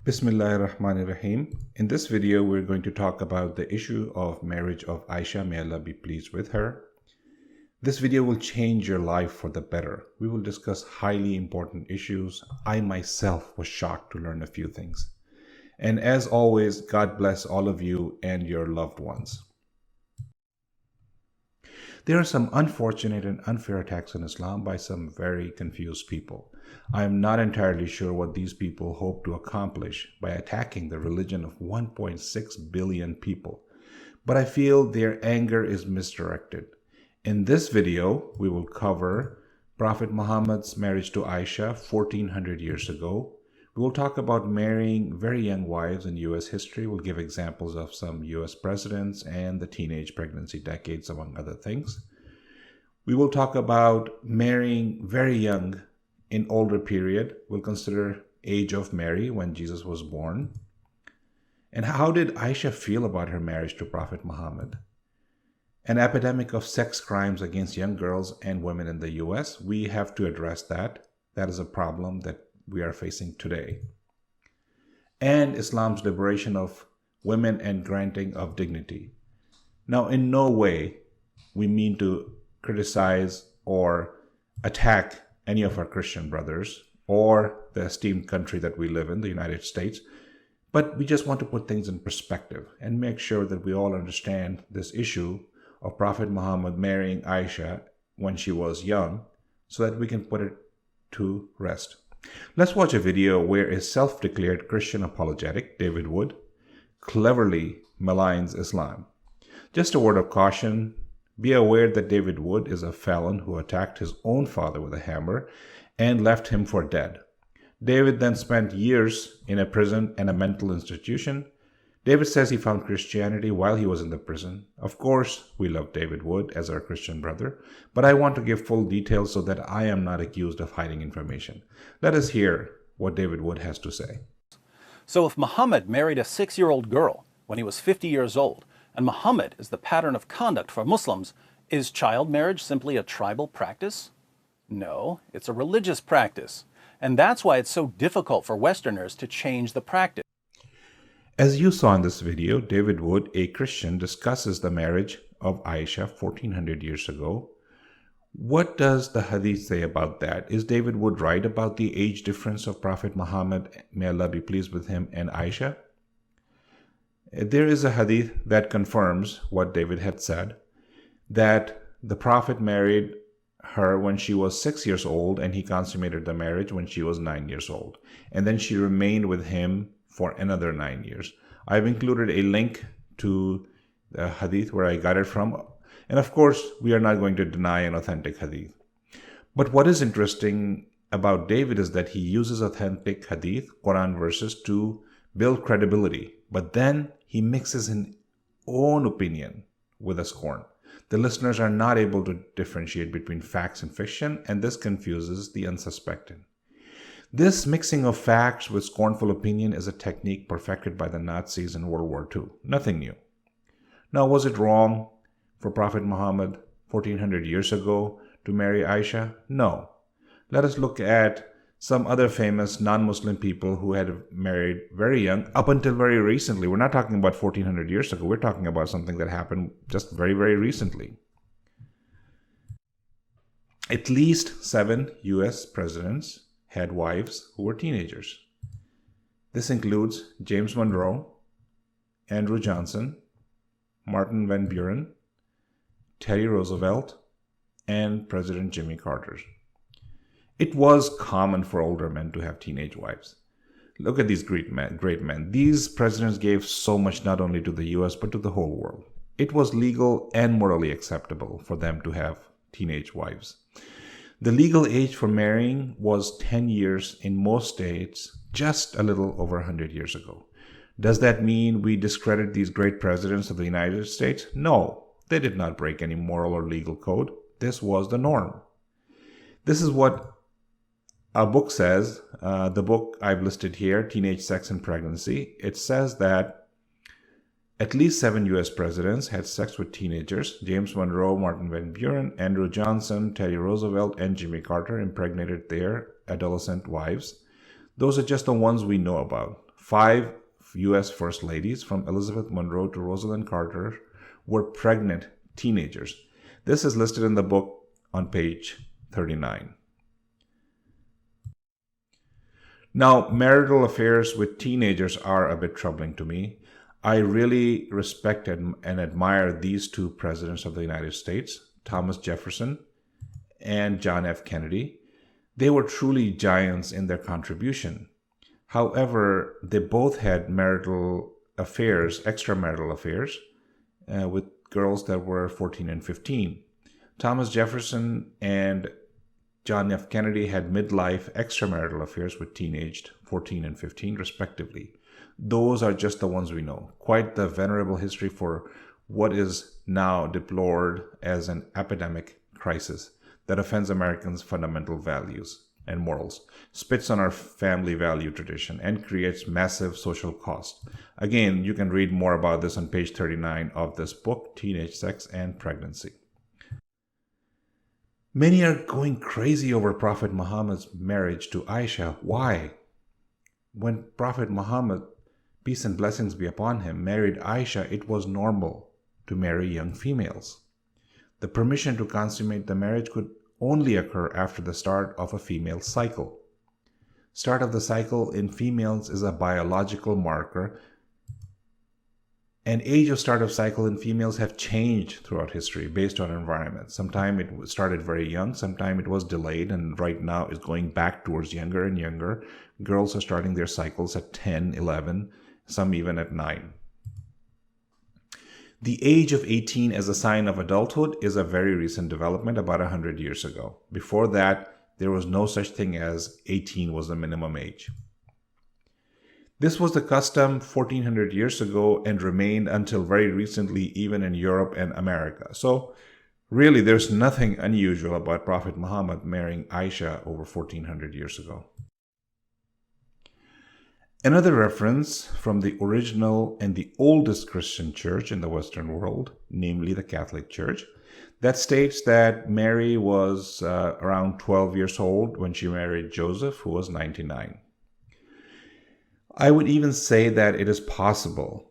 Bismillahirrahmanirrahim. In this video, we're going to talk about the issue of marriage of Aisha. May Allah be pleased with her. This video will change your life for the better. We will discuss highly important issues. I myself was shocked to learn a few things. And as always, God bless all of you and your loved ones. There are some unfortunate and unfair attacks on Islam by some very confused people. I am not entirely sure what these people hope to accomplish by attacking the religion of 1.6 billion people, but I feel their anger is misdirected. In this video, we will cover Prophet Muhammad's marriage to Aisha 1400 years ago. We will talk about marrying very young wives in U.S. history. We'll give examples of some U.S. presidents and the teenage pregnancy decades, among other things. We will talk about marrying very young in older period. We'll consider age of Mary when Jesus was born. And how did Aisha feel about her marriage to Prophet Muhammad? An epidemic of sex crimes against young girls and women in the U.S. We have to address that. That is a problem that we are facing today. And Islam's liberation of women and granting of dignity. Now, in no way we mean to criticize or attack any of our Christian brothers or the esteemed country that we live in, the United States, but we just want to put things in perspective and make sure that we all understand this issue of Prophet Muhammad marrying Aisha when she was young so that we can put it to rest. Let's watch a video where a self-declared Christian apologetic, David Wood, cleverly maligns Islam. Just a word of caution, be aware that David Wood is a felon who attacked his own father with a hammer and left him for dead. David then spent years in a prison and a mental institution. David says he found Christianity while he was in the prison. Of course, we love David Wood as our Christian brother, but I want to give full details so that I am not accused of hiding information. Let us hear what David Wood has to say. So if Muhammad married a 6-year-old girl when he was 50 years old, and Muhammad is the pattern of conduct for Muslims, is child marriage simply a tribal practice? No, it's a religious practice. And that's why it's so difficult for Westerners to change the practice. As you saw in this video, David Wood, a Christian, discusses the marriage of Aisha 1400 years ago. What does the Hadith say about that? Is David Wood right about the age difference of Prophet Muhammad, may Allah be pleased with him, and Aisha? There is a Hadith that confirms what David had said, that the Prophet married her when she was 6 years old and he consummated the marriage when she was 9 years old. And then she remained with him for another 9 years. I've included a link to the Hadith where I got it from. And of course, we are not going to deny an authentic Hadith. But what is interesting about David is that he uses authentic Hadith, Quran verses, to build credibility. But then he mixes his own opinion with a scorn. The listeners are not able to differentiate between facts and fiction, and this confuses the unsuspecting. This mixing of facts with scornful opinion is a technique perfected by the Nazis in World War II. Nothing new. Now, was it wrong for Prophet Muhammad 1400 years ago to marry Aisha? No. Let us look at some other famous non-Muslim people who had married very young up until very recently. We're not talking about 1400 years ago. We're talking about something that happened just very, very recently. At least 7 U.S. presidents had wives who were teenagers. This includes James Monroe, Andrew Johnson, Martin Van Buren, Teddy Roosevelt, and President Jimmy Carter. It was common for older men to have teenage wives. Look at these great men. These presidents gave so much not only to the US but to the whole world. It was legal and morally acceptable for them to have teenage wives. The legal age for marrying was 10 years in most states just a little over 100 years ago. Does that mean we discredit these great presidents of the United States? No, they did not break any moral or legal code. This was the norm. This is what a book says, the book I've listed here, Teenage Sex and Pregnancy. It says that at least 7 U.S. presidents had sex with teenagers. James Monroe, Martin Van Buren, Andrew Johnson, Teddy Roosevelt, and Jimmy Carter impregnated their adolescent wives. Those are just the ones we know about. 5 U.S. First Ladies, from Elizabeth Monroe to Rosalind Carter, were pregnant teenagers. This is listed in the book on page 39. Now, marital affairs with teenagers are a bit troubling to me. I really respect and admire these two presidents of the United States, Thomas Jefferson and John F. Kennedy. They were truly giants in their contribution. However, they both had marital affairs, extramarital affairs, with girls that were 14 and 15. Thomas Jefferson and John F. Kennedy had midlife extramarital affairs with teenaged 14 and 15, respectively. Those are just the ones we know. Quite the venerable history for what is now deplored as an epidemic crisis that offends Americans' fundamental values and morals, spits on our family value tradition, and creates massive social cost. Again, you can read more about this on page 39 of this book, Teenage Sex and Pregnancy. Many are going crazy over Prophet Muhammad's marriage to Aisha. Why? When Prophet Muhammad, peace and blessings be upon him, married Aisha, it was normal to marry young females. The permission to consummate the marriage could only occur after the start of a female cycle. Start of the cycle in females is a biological marker, and age of start of cycle in females have changed throughout history based on environment. Sometimes it started very young, sometimes it was delayed, and right now is going back towards younger and younger. Girls are starting their cycles at 10, 11, some even at 9. The age of 18 as a sign of adulthood is a very recent development, about 100 years ago. Before that, there was no such thing as 18 was the minimum age. This was the custom 1400 years ago and remained until very recently even in Europe and America. So really there's nothing unusual about Prophet Muhammad marrying Aisha over 1400 years ago. Another reference from the original and the oldest Christian church in the Western world, namely the Catholic Church, that states that Mary was around 12 years old when she married Joseph, who was 99. I would even say that it is possible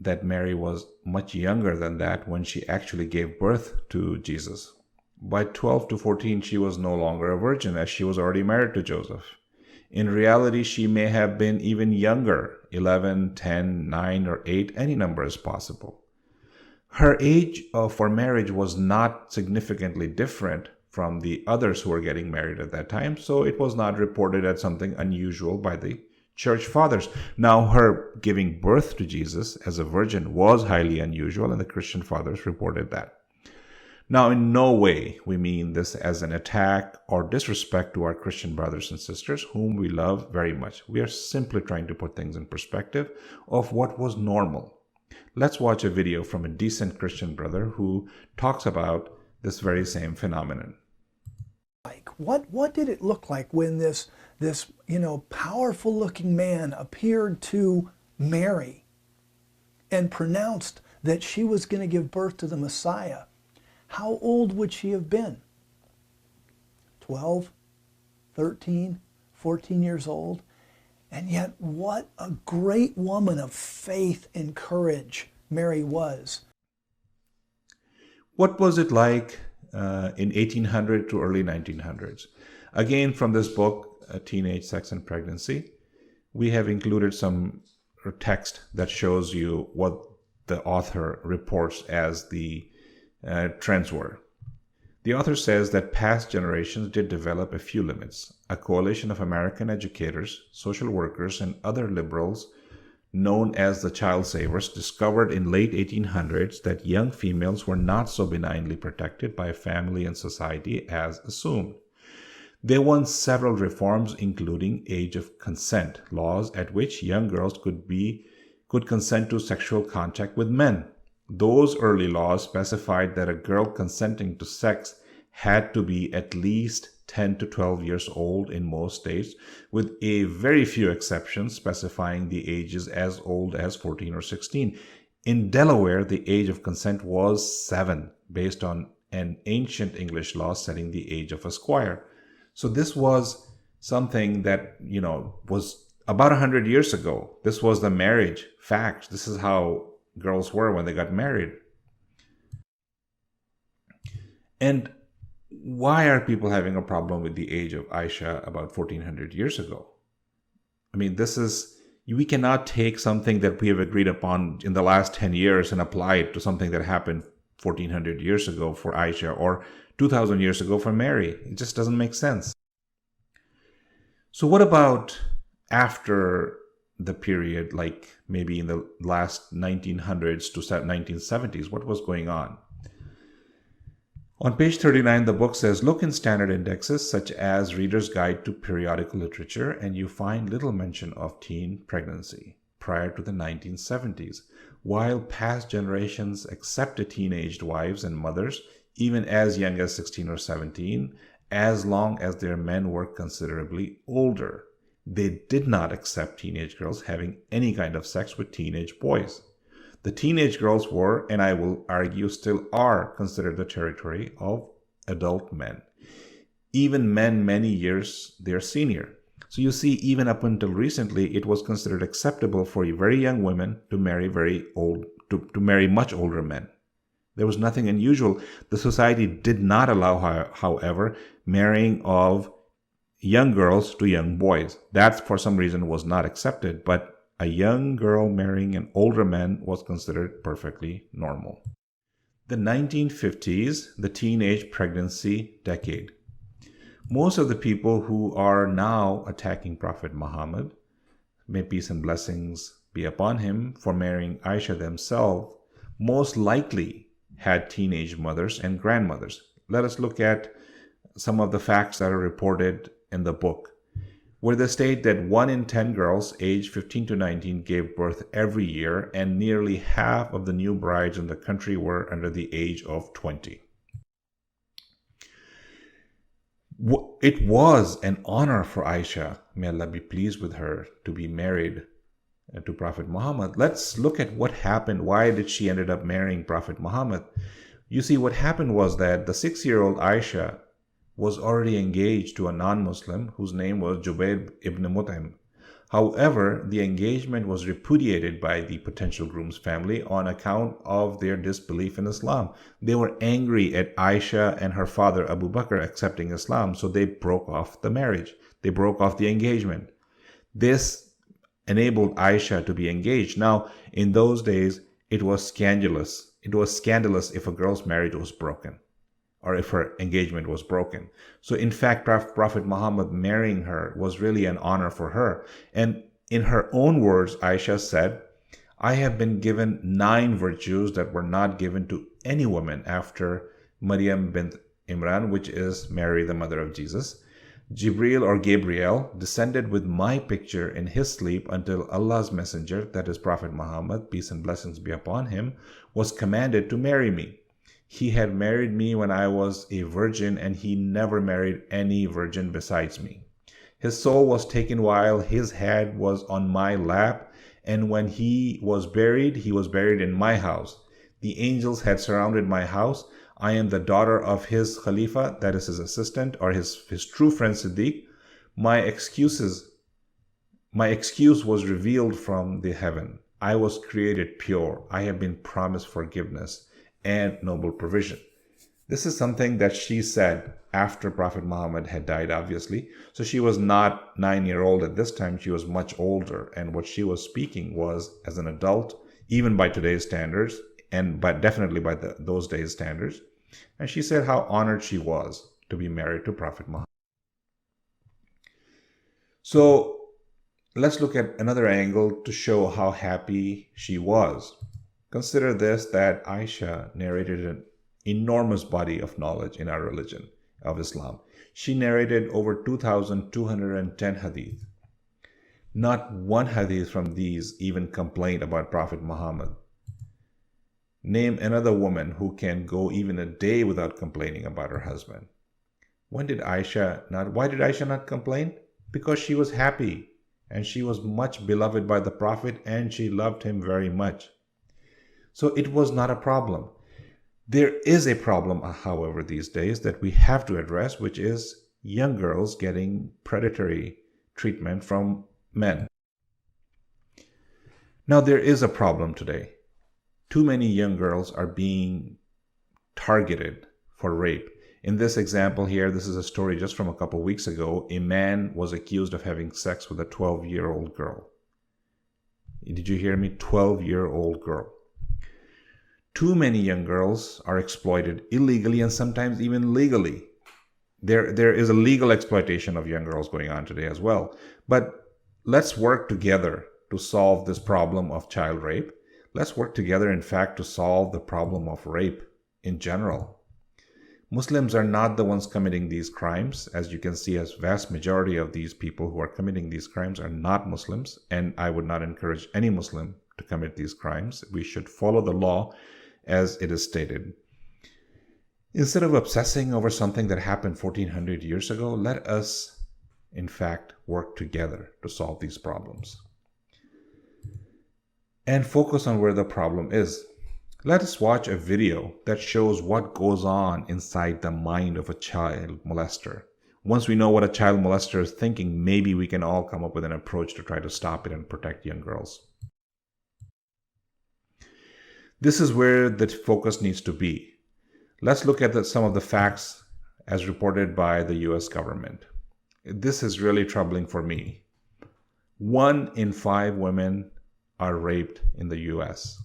that Mary was much younger than that when she actually gave birth to Jesus. By 12 to 14, she was no longer a virgin, as she was already married to Joseph. In reality, she may have been even younger, 11, 10, 9, or 8, any number is possible. Her age for marriage was not significantly different from the others who were getting married at that time, so it was not reported as something unusual by the church fathers. Now, her giving birth to Jesus as a virgin was highly unusual, and the Christian fathers reported that. Now, in no way we mean this as an attack or disrespect to our Christian brothers and sisters, whom we love very much. We are simply trying to put things in perspective of what was normal. Let's watch a video from a decent Christian brother who talks about this very same phenomenon. What did it look like when this powerful looking man appeared to Mary and pronounced that she was going to give birth to the Messiah? How old would she have been? 12, 13, 14 years old? And yet what a great woman of faith and courage Mary was. What was it like in 1800 to early 1900s? Again, from this book, Teenage Sex and Pregnancy, we have included some text that shows you what the author reports as the trends were. The author says that past generations did develop a few limits. A coalition of American educators, social workers, and other liberals known as the child savers discovered in late 1800s that young females were not so benignly protected by family and society as assumed. They won several reforms, including age of consent laws at which young girls could consent to sexual contact with men. Those early laws specified that a girl consenting to sex had to be at least 10 to 12 years old in most states, with a very few exceptions specifying the ages as old as 14 or 16. In Delaware, the age of consent was 7, based on an ancient English law setting the age of a squire. So this was something that, was about 100 years ago. This was the marriage fact. This is how girls were when they got married. And why are people having a problem with the age of Aisha about 1400 years ago? I mean, we cannot take something that we have agreed upon in the last 10 years and apply it to something that happened 1400 years ago for Aisha or 2000 years ago for Mary. It just doesn't make sense. So what about after the period, like maybe in the last 1900s to 1970s? What was going on? On page 39, the book says, look in standard indexes such as Reader's Guide to Periodical Literature, and you find little mention of teen pregnancy prior to the 1970s, while past generations accepted teenaged wives and mothers even as young as 16 or 17, as long as their men were considerably older. They did not accept teenage girls having any kind of sex with teenage boys. The teenage girls were, and I will argue still are, considered the territory of adult men, even men many years their senior. So you see, even up until recently, it was considered acceptable for very young women to marry to marry much older men. There was nothing unusual. The society did not allow, however, marrying of young girls to young boys. That, for some reason, was not accepted, but a young girl marrying an older man was considered perfectly normal. The 1950s, the teenage pregnancy decade. Most of the people who are now attacking Prophet Muhammad, may peace and blessings be upon him, for marrying Aisha themselves, most likely had teenage mothers and grandmothers. Let us look at some of the facts that are reported in the book, where they state that 1 in 10 girls aged 15 to 19 gave birth every year, and nearly half of the new brides in the country were under the age of 20. It was an honor for Aisha, may Allah be pleased with her, to be married to Prophet Muhammad. Let's look at what happened. Why did she ended up marrying Prophet Muhammad? You see, what happened was that the 6-year-old Aisha was already engaged to a non-Muslim whose name was Jubair ibn Mut'im. However, the engagement was repudiated by the potential groom's family on account of their disbelief in Islam. They were angry at Aisha and her father Abu Bakr accepting Islam, so they broke off the marriage. They broke off the engagement. This enabled Aisha to be engaged. Now, in those days, it was scandalous. It was scandalous if a girl's marriage was broken, or if her engagement was broken. So in fact, Prophet Muhammad marrying her was really an honor for her. And in her own words, Aisha said, I have been given 9 virtues that were not given to any woman after Maryam bint Imran, which is Mary, the mother of Jesus. Jibril or Gabriel descended with my picture in his sleep until Allah's messenger, that is Prophet Muhammad, peace and blessings be upon him, was commanded to marry me. He had married me when I was a virgin, and he never married any virgin besides me. His soul was taken while his head was on my lap, and when he was buried in my house. The angels had surrounded my house. I am the daughter of his Khalifa, that is his assistant, or his true friend Siddiq. My excuse was revealed from the heaven. I was created pure. I have been promised forgiveness and noble provision. This is something that she said after Prophet Muhammad had died, obviously. So she was not 9-year-old at this time. She was much older. And what she was speaking was as an adult, even by today's standards, but definitely by those days' standards. And she said how honored she was to be married to Prophet Muhammad. So let's look at another angle to show how happy she was. Consider this, that Aisha narrated an enormous body of knowledge in our religion of Islam. She narrated over 2,210 hadith. Not one hadith from these even complained about Prophet Muhammad. Name another woman who can go even a day without complaining about her husband. Why did Aisha not complain? Because she was happy, and she was much beloved by the Prophet, and she loved him very much. So it was not a problem. There is a problem, however, these days that we have to address, which is young girls getting predatory treatment from men. Now, there is a problem today. Too many young girls are being targeted for rape. In this example here, this is a story just from a couple weeks ago. A man was accused of having sex with a 12-year-old girl. Did you hear me? 12-year-old girl. Too many young girls are exploited illegally and sometimes even legally. There is a legal exploitation of young girls going on today as well. But let's work together to solve this problem of child rape. Let's work together, in fact, to solve the problem of rape in general. Muslims are not the ones committing these crimes. As you can see, a vast majority of these people who are committing these crimes are not Muslims, and I would not encourage any Muslim to commit these crimes. We should follow the law as it is stated. Instead of obsessing over something that happened 1400 years ago, let us, in fact, work together to solve these problems and focus on where the problem is. Let us watch a video that shows what goes on inside the mind of a child molester. Once we know what a child molester is thinking, maybe we can all come up with an approach to try to stop it and protect young girls. This is where the focus needs to be. Let's look at some of the facts as reported by the US government. This is really troubling for me. 1 in 5 women are raped in the US.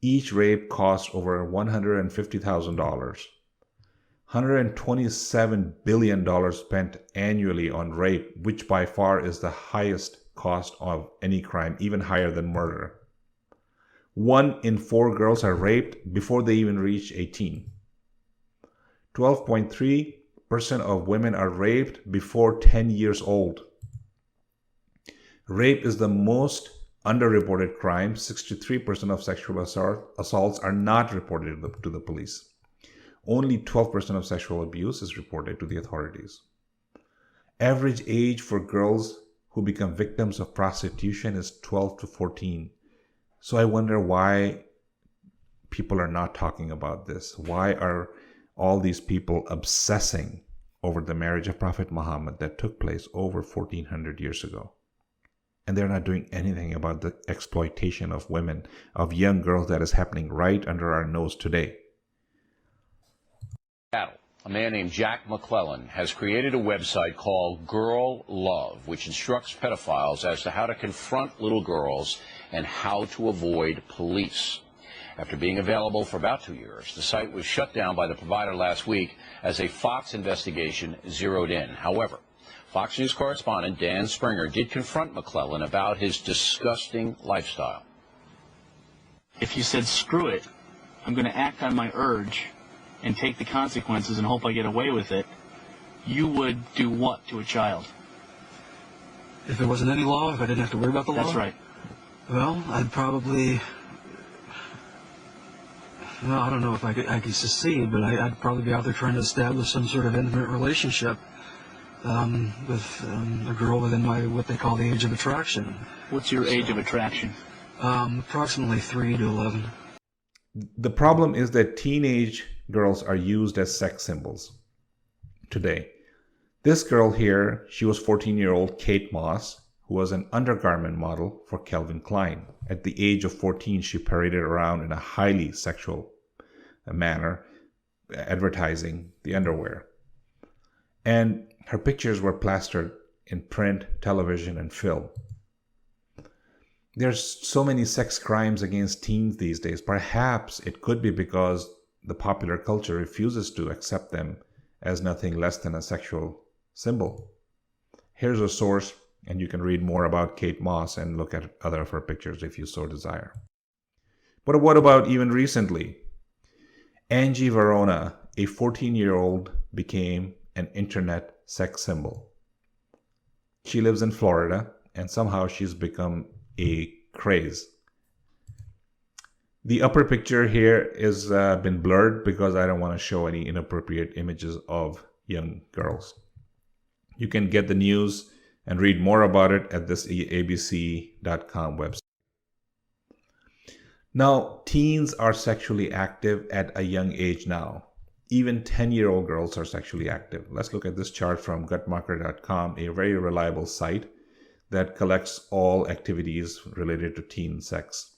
Each rape costs over $150,000. $127 billion spent annually on rape, which by far is the highest cost of any crime, even higher than murder. 1 in 4 girls are raped before they even reach 18. 12.3% of women are raped before 10 years old. Rape is the most underreported crime. 63% of sexual assaults are not reported to the police. Only 12% of sexual abuse is reported to the authorities. Average age for girls who become victims of prostitution is 12 to 14. So I wonder why people are not talking about this. Why are all these people obsessing over the marriage of Prophet Muhammad that took place over 1400 years ago? And they're not doing anything about the exploitation of women, of young girls that is happening right under our nose today. A man named Jack McClellan has created a website called Girl Love, which instructs pedophiles as to how to confront little girls and how to avoid police. After being available for about 2 years, the site was shut down by the provider last week as a Fox investigation zeroed in. However, Fox News correspondent Dan Springer did confront McClellan about his disgusting lifestyle. If you said, screw it, I'm going to act on my urge and take the consequences and hope I get away with it, you would do what to a child? If there wasn't any law, if I didn't have to worry about the law? That's right. Well, I'd probably... Well, I don't know if I could succeed, but I'd probably be out there trying to establish some sort of intimate relationship with a girl within what they call the age of attraction. What's your age of attraction? Approximately 3 to 11. The problem is that teenage girls are used as sex symbols today. This girl here, she was 14-year-old Kate Moss, who was an undergarment model for Calvin Klein. At the age of 14, she paraded around in a highly sexual manner, advertising the underwear. And her pictures were plastered in print, television, and film. There's so many sex crimes against teens these days. Perhaps it could be because the popular culture refuses to accept them as nothing less than a sexual symbol. Here's a source, and you can read more about Kate Moss and look at other of her pictures if you so desire. But what about even recently? Angie Verona, a 14-year-old, became an internet sex symbol. She lives in Florida, and somehow she's become a craze. The upper picture here is been blurred because I don't want to show any inappropriate images of young girls. You can get the news and read more about it at this abc.com website. Now, teens are sexually active at a young age now. Even 10-year-old girls are sexually active. Let's look at this chart from gutmarker.com, a very reliable site. that collects all activities related to teen sex.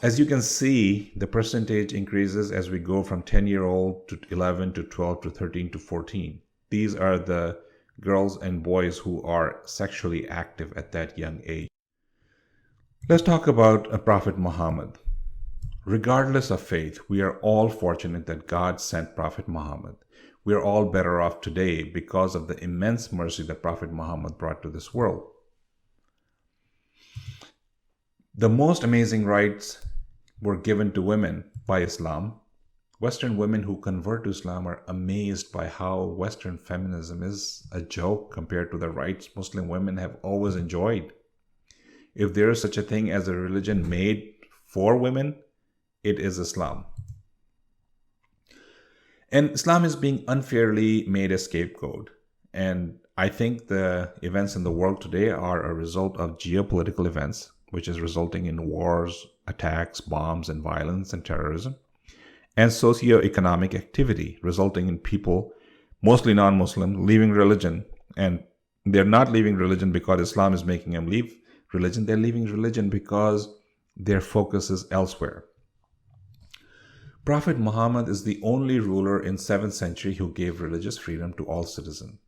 As you can see, the percentage increases as we go from 10-year-old to 11 to 12 to 13 to 14. These are the girls and boys who are sexually active at that young age. Let's talk about Prophet Muhammad. Regardless of faith, we are all fortunate that God sent Prophet Muhammad. We are all better off today because of the immense mercy that Prophet Muhammad brought to this world. The most amazing rights were given to women by Islam. Western women who convert to Islam are amazed by how Western feminism is a joke compared to the rights Muslim women have always enjoyed. If there is such a thing as a religion made for women, it is Islam. And Islam is being unfairly made a scapegoat. And I think the events in the world today are a result of geopolitical events, which is resulting in wars, attacks, bombs, and violence and terrorism, and socioeconomic activity, resulting in people, mostly non-Muslim, leaving religion. And they're not leaving religion because Islam is making them leave religion. They're leaving religion because their focus is elsewhere. Prophet Muhammad is the only ruler in 7th century who gave religious freedom to all citizens.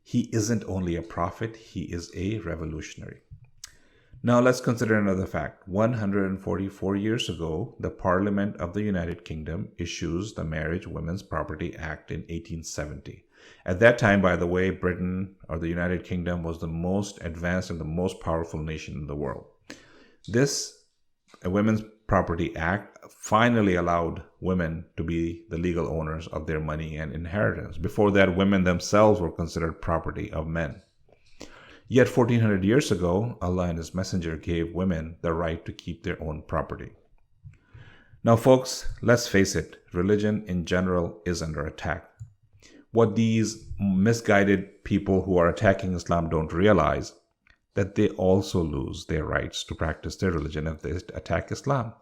He isn't only a prophet, he is a revolutionary. Now let's consider another fact. 144 years ago, the Parliament of the United Kingdom issues the Marriage Women's Property Act in 1870. At that time, by the way, Britain or the United Kingdom was the most advanced and the most powerful nation in the world. This Women's Property Act finally allowed women to be the legal owners of their money and inheritance. Before that, women themselves were considered property of men. Yet 1400 years ago, Allah and His Messenger gave women the right to keep their own property. Now folks, let's face it, religion in general is under attack. What these misguided people who are attacking Islam don't realize, that they also lose their rights to practice their religion if they attack Islam.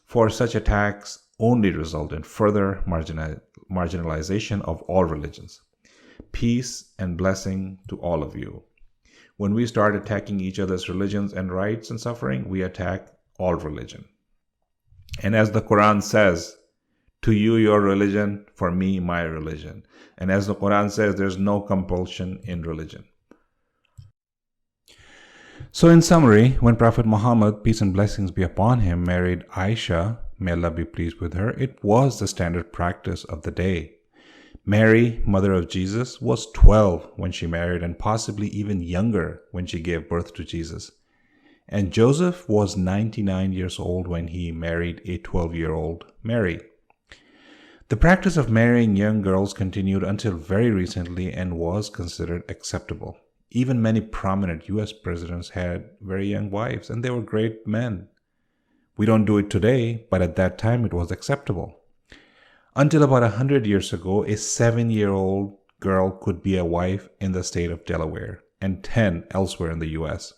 For such attacks only result in further marginalization of all religions. Peace and blessing to all of you. When we start attacking each other's religions and rights and suffering, we attack all religion. And as the Quran says, to you your religion, for me my religion. And as the Quran says, there's no compulsion in religion. So in summary, when Prophet Muhammad, peace and blessings be upon him, married Aisha, may Allah be pleased with her, it was the standard practice of the day. Mary, mother of Jesus, was 12 when she married and possibly even younger when she gave birth to Jesus. And Joseph was 99 years old when he married a 12-year-old Mary. The practice of marrying young girls continued until very recently and was considered acceptable. Even many prominent US presidents had very young wives, and they were great men. We don't do it today, but at that time it was acceptable. Until about 100 years ago, a 7-year-old girl could be a wife in the state of Delaware and 10 elsewhere in the US.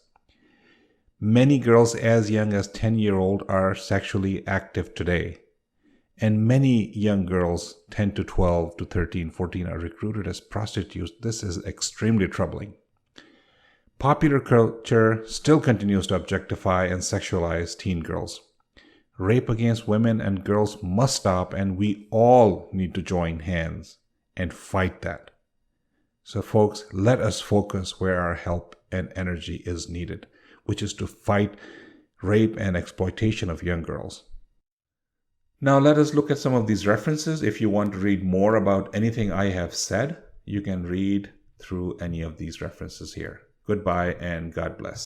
Many girls as young as 10-year-old are sexually active today. And many young girls, 10 to 12 to 13, 14, are recruited as prostitutes. This is extremely troubling. Popular culture still continues to objectify and sexualize teen girls. Rape against women and girls must stop, and we all need to join hands and fight that. So folks, let us focus where our help and energy is needed, which is to fight rape and exploitation of young girls. Now let us look at some of these references. If you want to read more about anything I have said, you can read through any of these references here. Goodbye and God bless.